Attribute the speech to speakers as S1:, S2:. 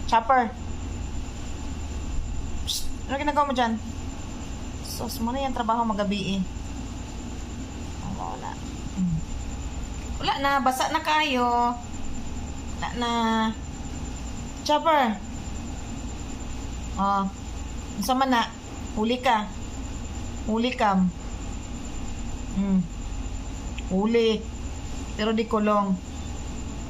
S1: Chopper. Psst, ano ginagawa mo dyan? Sos mo na yung trabaho magabi eh. Wala. Wala na, basa na kayo. Wala na. Chopper. Oh. Unsa man na? Huli ka. Huli ka. Huli. Pero di kulong.